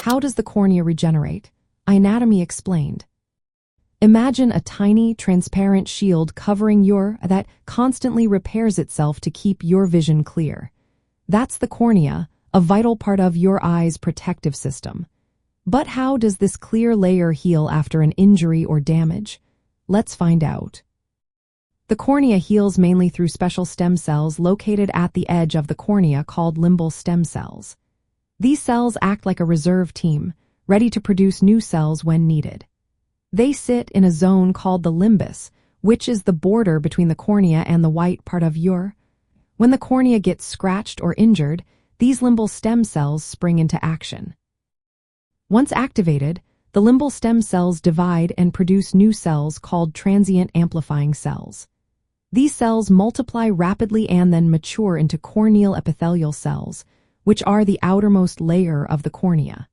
How does the cornea regenerate? Anatomy explained. Imagine a tiny, transparent shield covering that constantly repairs itself to keep your vision clear. That's the cornea, a vital part of your eye's protective system. But how does this clear layer heal after an injury or damage? Let's find out. The cornea heals mainly through special stem cells located at the edge of the cornea called limbal stem cells. These cells act like a reserve team, ready to produce new cells when needed. They sit in a zone called the limbus, which is the border between the cornea and the white part of your. When the cornea gets scratched or injured, these limbal stem cells spring into action. Once activated, the limbal stem cells divide and produce new cells called transient amplifying cells. These cells multiply rapidly and then mature into corneal epithelial cells, which are the outermost layer of the cornea.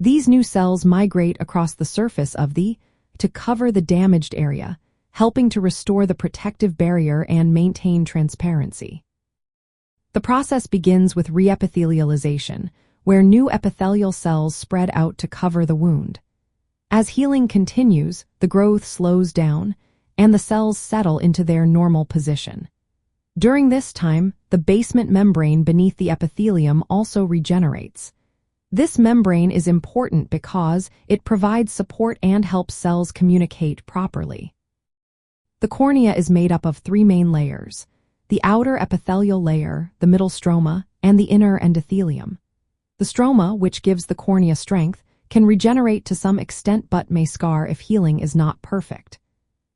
These new cells migrate across the surface of to cover the damaged area, helping to restore the protective barrier and maintain transparency. The process begins with reepithelialization, where new epithelial cells spread out to cover the wound. As healing continues, the growth slows down, and the cells settle into their normal position. During this time, the basement membrane beneath the epithelium also regenerates. This membrane is important because it provides support and helps cells communicate properly. The cornea is made up of three main layers: the outer epithelial layer, the middle stroma, and the inner endothelium. The stroma, which gives the cornea strength, can regenerate to some extent but may scar if healing is not perfect.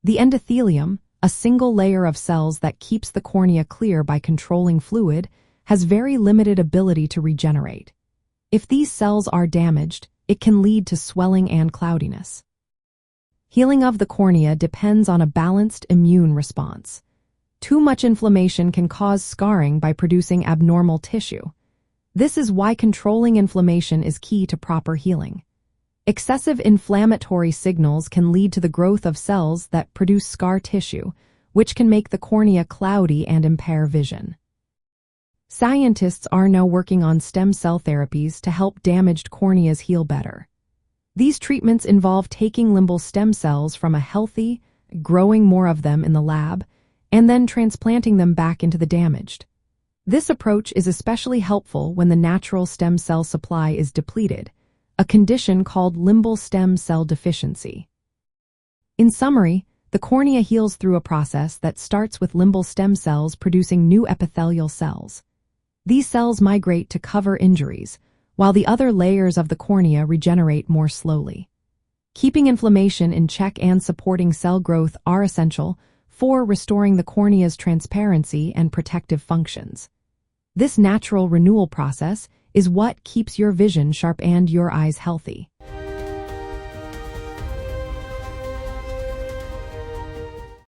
The endothelium, a single layer of cells that keeps the cornea clear by controlling fluid, has very limited ability to regenerate. If these cells are damaged, it can lead to swelling and cloudiness. Healing of the cornea depends on a balanced immune response. Too much inflammation can cause scarring by producing abnormal tissue. This is why controlling inflammation is key to proper healing. Excessive inflammatory signals can lead to the growth of cells that produce scar tissue, which can make the cornea cloudy and impair vision. Scientists are now working on stem cell therapies to help damaged corneas heal better. These treatments involve taking limbal stem cells from a healthy, growing more of them in the lab, and then transplanting them back into the damaged. This approach is especially helpful when the natural stem cell supply is depleted, a condition called limbal stem cell deficiency. In summary, the cornea heals through a process that starts with limbal stem cells producing new epithelial cells. These cells migrate to cover injuries, while the other layers of the cornea regenerate more slowly. Keeping inflammation in check and supporting cell growth are essential for restoring the cornea's transparency and protective functions. This natural renewal process is what keeps your vision sharp and your eyes healthy.